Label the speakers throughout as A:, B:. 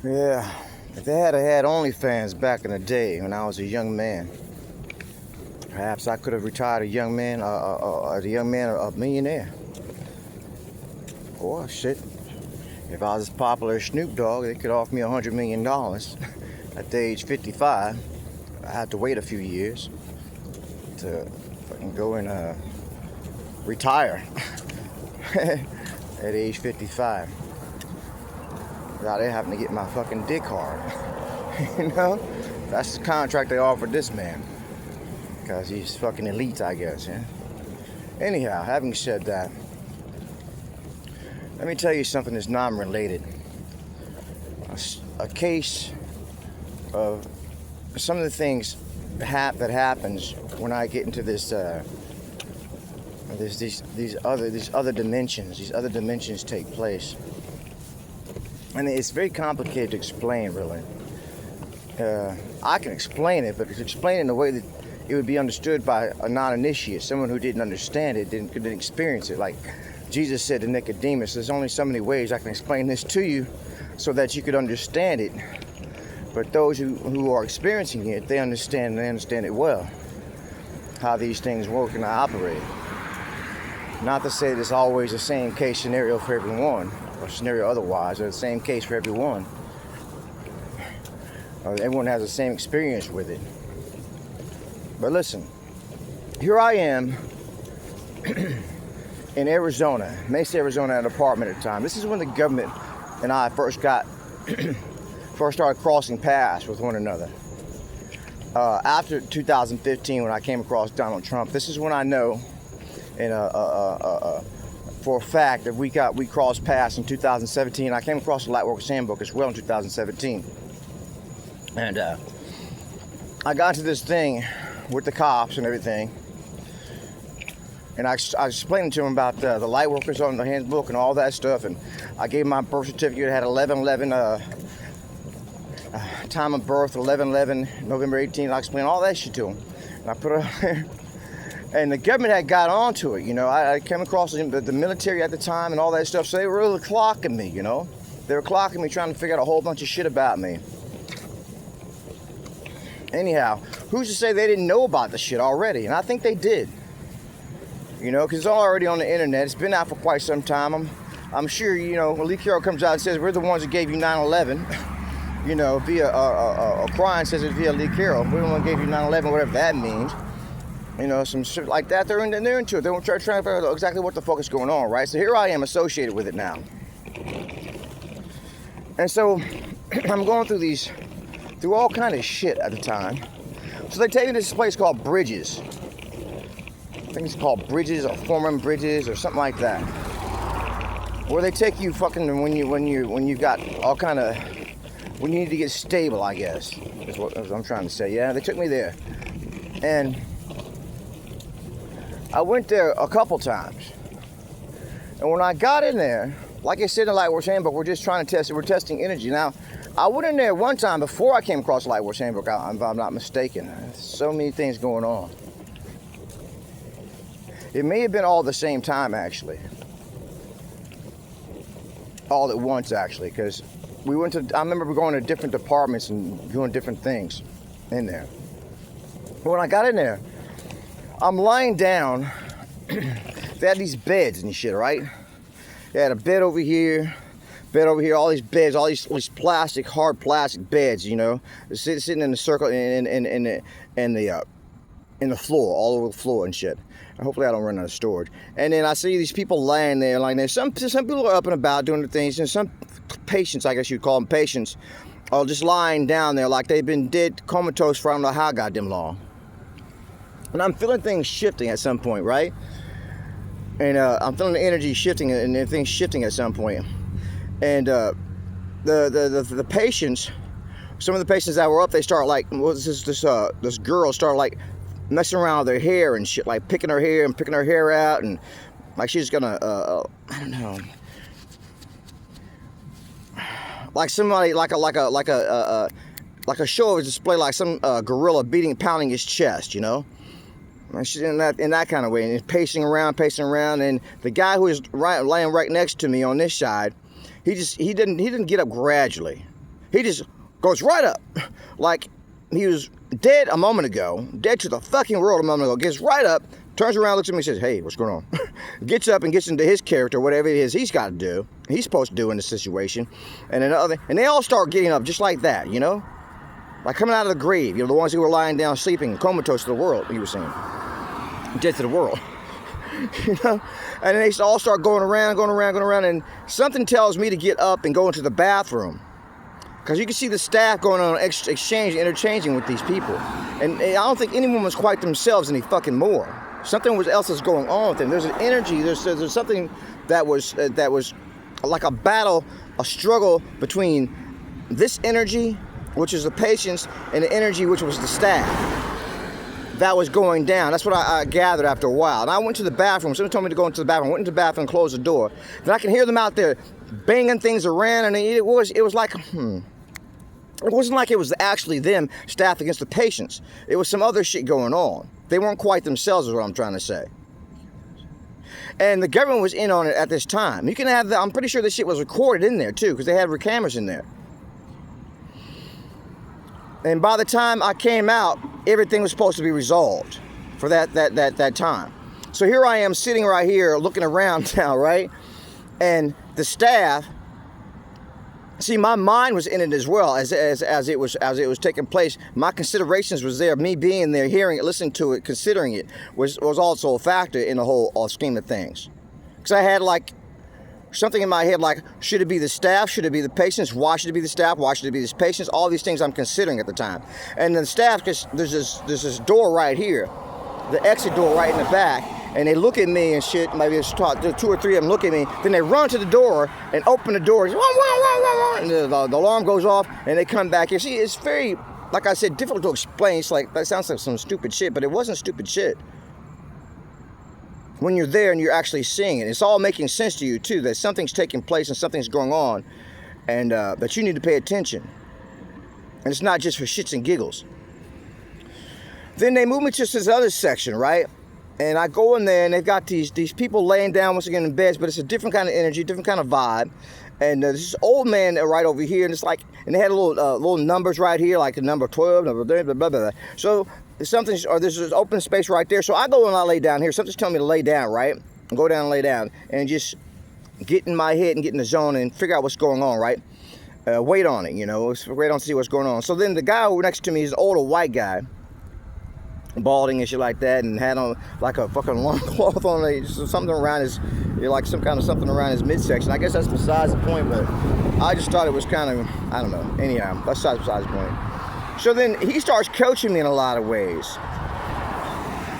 A: Yeah, if they had OnlyFans back in the day when I was a young man, perhaps I could have retired a young man, a millionaire. Or shit, if I was as popular as Snoop Dogg, they could offer me $100 million at the age 55. I had to wait a few years to fucking go and retire at age 55. Without it having to get my fucking dick hard. You know? That's the contract they offered this man. Because he's fucking elite, I guess, yeah? Anyhow, having said that, let me tell you something that's non-related. A case of some of the things that happens when I get into this, these other dimensions. These other dimensions take place. And it's very complicated to explain, really. I can explain it, but to explain it in a way that it would be understood by a non-initiate, someone who didn't understand it, didn't experience it. Like Jesus said to Nicodemus, there's only so many ways I can explain this to you so that you could understand it. But those who are experiencing it, they understand it well, how these things work and operate. Not to say there's always the same case scenario for everyone, or scenario otherwise, or the same case for everyone. Everyone has the same experience with it. But listen, here I am in Arizona, Mesa, Arizona, at an apartment at the time. This is when the government and I first started crossing paths with one another. After 2015, when I came across Donald Trump, this is when I know, for a fact, that we crossed paths in 2017. I came across the Lightworkers Handbook as well in 2017, and I got into this thing with the cops and everything, and I explained to him about the Lightworkers on the handbook and all that stuff, and I gave my birth certificate. It had 11/11 time of birth, 11/11 November 18th. I explained all that shit to him, and I put it up there. And the government had got onto it, you know. I came across the military at the time and all that stuff, so they were really clocking me, you know. They were clocking me, trying to figure out a whole bunch of shit about me. Anyhow, who's to say they didn't know about the shit already? And I think they did. You know, because it's already on the internet. It's been out for quite some time. I'm sure, you know, when Lee Carroll comes out and says, we're the ones that gave you 9/11, you know, via a crime says it via Lee Carroll. We're the ones that gave you 9/11, whatever that means. You know, some shit like that, they're into it. They're trying to figure out exactly what the fuck is going on, right? So here I am associated with it now. And so I'm going through all kind of shit at the time. So they take me to this place called Bridges. I think it's called Bridges or Foreman Bridges or something like that. Where they take you fucking when you've got all kind of, when you need to get stable, I guess, is what I'm trying to say. Yeah, they took me there. And I went there a couple times. And when I got in there, like I said in the Lightworkers Handbook, we're just trying to test it. We're testing energy. Now, I went in there one time before I came across the Lightworkers Handbook, if I'm not mistaken. So many things going on. It may have been all at the same time, actually. All at once, actually, because I remember going to different departments and doing different things in there. But when I got in there, I'm lying down. They had these beds and shit, right? They had a bed over here, all these beds, all these plastic, hard plastic beds, you know, sitting in a circle in the floor, all over the floor and shit. Hopefully I don't run out of storage. And then I see these people laying there like that. Some people are up and about doing the things, and some patients, I guess you'd call them patients, are just lying down there like they've been dead, comatose for I don't know how goddamn long. And I'm feeling things shifting at some point, right? And I'm feeling the energy shifting and things shifting at some point. And the patients, some of the patients that were up, they start like, this girl started like messing around with their hair and shit, like picking her hair and picking her hair out, and like she's gonna, I don't know, like somebody, like a show of display, like some gorilla pounding his chest, you know. She's in that kind of way, and pacing around, and the guy who was laying right next to me on this side, he didn't get up gradually. He just goes right up. Like he was dead a moment ago, dead to the fucking world a moment ago, gets right up, turns around, looks at me and says, hey, what's going on? Gets up and gets into his character, whatever it is he's got to do, he's supposed to do in the situation. And they all start getting up just like that, you know? Like coming out of the grave, you know, the ones who were lying down sleeping, comatose to the world, he was saying. Dead to the world. You know? And they all start going around, and something tells me to get up and go into the bathroom. Because you can see the staff going on interchanging with these people. And I don't think anyone was quite themselves any fucking more. Something else is going on with them. There's an energy, there's something that was like a battle, a struggle between this energy, which is the patients, and the energy, which was the staff. That was going down. That's what I gathered after a while. And I went to the bathroom. Someone told me to go into the bathroom. I went into the bathroom and closed the door. Then I can hear them out there banging things around, and it was like, It wasn't like it was actually them, staff against the patients. It was some other shit going on. They weren't quite themselves, is what I'm trying to say. And the government was in on it at this time. You can have I'm pretty sure this shit was recorded in there too, because they had cameras in there. And by the time I came out, everything was supposed to be resolved for that time. So here I am sitting right here looking around now, right? And the staff, see, my mind was in it as well as it was taking place. My considerations was there. Me being there, hearing it, listening to it, considering it was also a factor in the whole scheme of things. Because I had like something in my head like, should it be the staff? Should it be the patients? Why should it be the staff? Why should it be the patients? All these things I'm considering at the time. And the staff, there's this door right here, the exit door right in the back. And they look at me and shit, maybe it's two or three of them look at me, then they run to the door and open the door, and the alarm goes off, and they come back here. See, it's very, like I said, difficult to explain. It's like, that sounds like some stupid shit, but it wasn't stupid shit. When you're there and you're actually seeing it, it's all making sense to you too, that something's taking place and something's going on, and that you need to pay attention. And it's not just for shits and giggles. Then they move me to this other section, right? And I go in there, and they've got these people laying down once again in beds, but it's a different kind of energy, different kind of vibe. And this old man right over here, and it's like, and they had little numbers right here, like the number 12, number blah, blah, blah, blah. So there's this open space right there. So I go and I lay down here. Something's telling me to lay down, right? And go down and lay down, and just get in my head and get in the zone and figure out what's going on, right? Wait on it, you know, wait on to see what's going on. So then the guy next to me is an older white guy, balding and shit like that, and had on like a fucking long cloth on, something around his, like some kind of something around his midsection. I guess that's besides the point, but I just thought it was kind of, I don't know. Anyhow, that's besides the point. So then he starts coaching me in a lot of ways.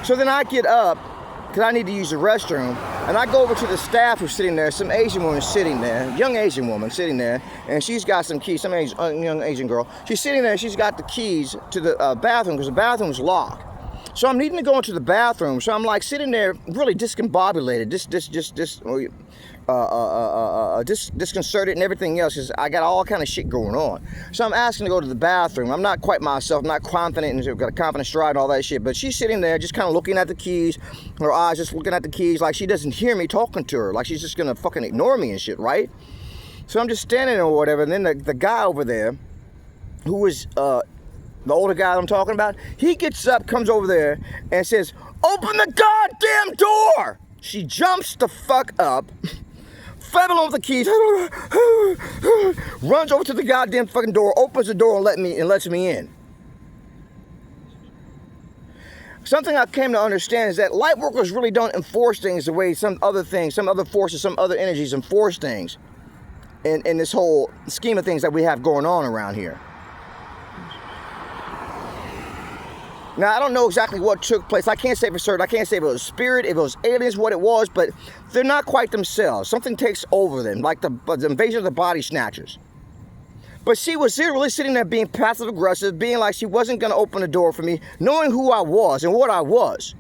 A: So then I get up, because I need to use the restroom, and I go over to the staff who's sitting there, some Asian woman sitting there, young Asian woman sitting there, and she's got some keys, young Asian girl. She's sitting there, she's got the keys to the bathroom, because the bathroom's locked. So I'm needing to go into the bathroom. So I'm like sitting there really discombobulated, disconcerted and everything else, because I got all kind of shit going on. So I'm asking to go to the bathroom. I'm not quite myself, I'm not confident, and got a confident stride and all that shit. But she's sitting there just kind of looking at the keys, her eyes just looking at the keys like she doesn't hear me talking to her, like she's just gonna fucking ignore me and shit, right? So I'm just standing there or whatever, and then the guy over there, who was the older guy I'm talking about, he gets up, comes over there, and says, open the goddamn door! She jumps the fuck up, flapping over the keys, runs over to the goddamn fucking door, opens the door and lets me in. Something I came to understand is that light workers really don't enforce things the way some other forces, some other energies enforce things in this whole scheme of things that we have going on around here. Now, I don't know exactly what took place. I can't say for certain. I can't say if it was spirit, if it was aliens, what it was, but they're not quite themselves. Something takes over them, like the invasion of the body snatchers. But she was really sitting there being passive-aggressive, being like she wasn't going to open the door for me, knowing who I was and what I was.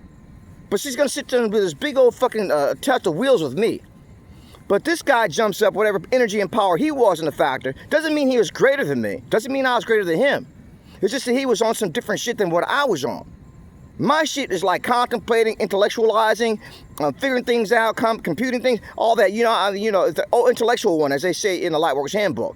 A: But she's going to sit there with this big old fucking test of wheels with me. But this guy jumps up, whatever energy and power he was in the factor, doesn't mean he was greater than me. Doesn't mean I was greater than him. It's just that he was on some different shit than what I was on. My shit is like contemplating, intellectualizing, figuring things out, computing things, all that. The intellectual one, as they say in the Lightworkers Handbook.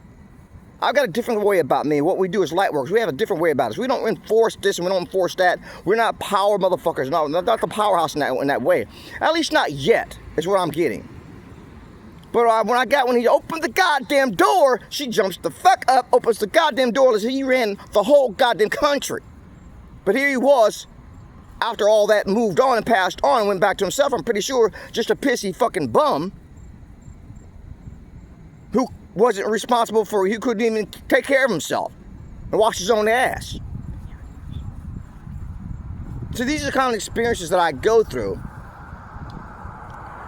A: I've got a different way about me. What we do is light works. We have a different way about us. We don't enforce this and we don't enforce that. We're not power motherfuckers. No, not the powerhouse in that way. At least not yet, is what I'm getting. But when he opened the goddamn door, she jumps the fuck up, opens the goddamn door as he ran the whole goddamn country. But here he was, after all that moved on and passed on and went back to himself, I'm pretty sure, just a pissy fucking bum who wasn't responsible for, he couldn't even take care of himself and wash his own ass. So these are the kind of experiences that I go through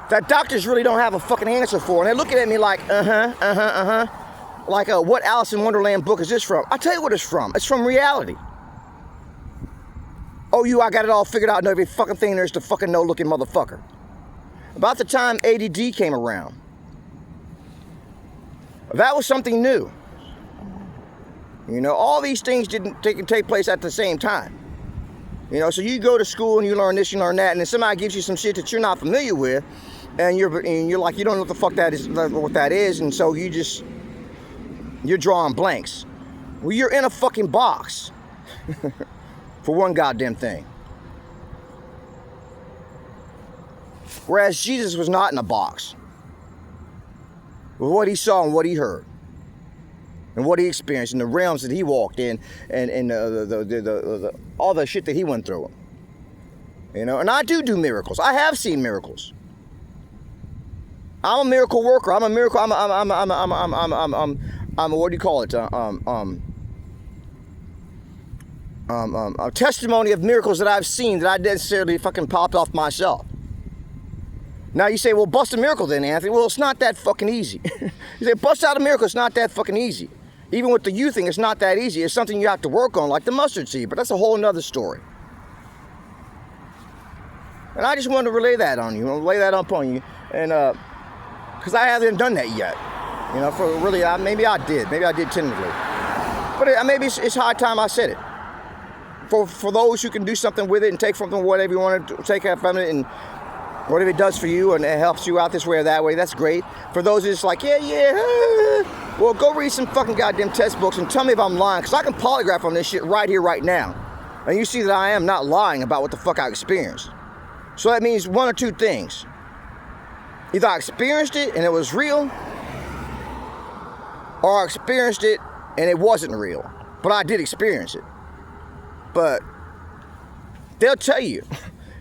A: that doctors really don't have a fucking answer for. And they're looking at me like, like, what Alice in Wonderland book is this from? I'll tell you what it's from. It's from reality. Oh, I got it all figured out, know every fucking thing there's to fucking know looking motherfucker. About the time ADD came around, that was something new. You know, all these things didn't take place at the same time. You know, so you go to school and you learn this, you learn that, and then somebody gives you some shit that you're not familiar with, and you're like, you don't know what the fuck what that is, and so you're drawing blanks. Well, you're in a fucking box for one goddamn thing. Whereas Jesus was not in a box with what he saw and what he heard and what he experienced and the realms that he walked in and all the shit that he went through. You know, and I do miracles. I have seen miracles. I'm a miracle worker. I'm a miracle. I'm what do you call it? A testimony of miracles that I've seen that I didn't necessarily fucking popped off myself. Now you say, well, bust a miracle then, Anthony. Well, it's not that fucking easy. You say, bust out a miracle, it's not that fucking easy. Even with the you thing, it's not that easy. It's something you have to work on, like the mustard seed, but that's a whole nother story. And I just wanted to relay that on you, lay that up on you, and because I haven't done that yet. You know, for really, maybe I did tentatively. But maybe it's high time I said it. For those who can do something with it and take from them whatever you want to take from it and whatever it does for you and it helps you out this way or that way, that's great. For those who's like, well, go read some fucking goddamn test books and tell me if I'm lying, because I can polygraph on this shit right here, right now. And you see that I am not lying about what the fuck I experienced. So that means one or two things. Either I experienced it and it was real, or I experienced it and it wasn't real. But I did experience it. But they'll tell you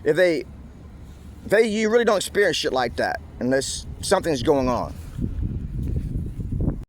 A: if you really don't experience shit like that unless something's going on.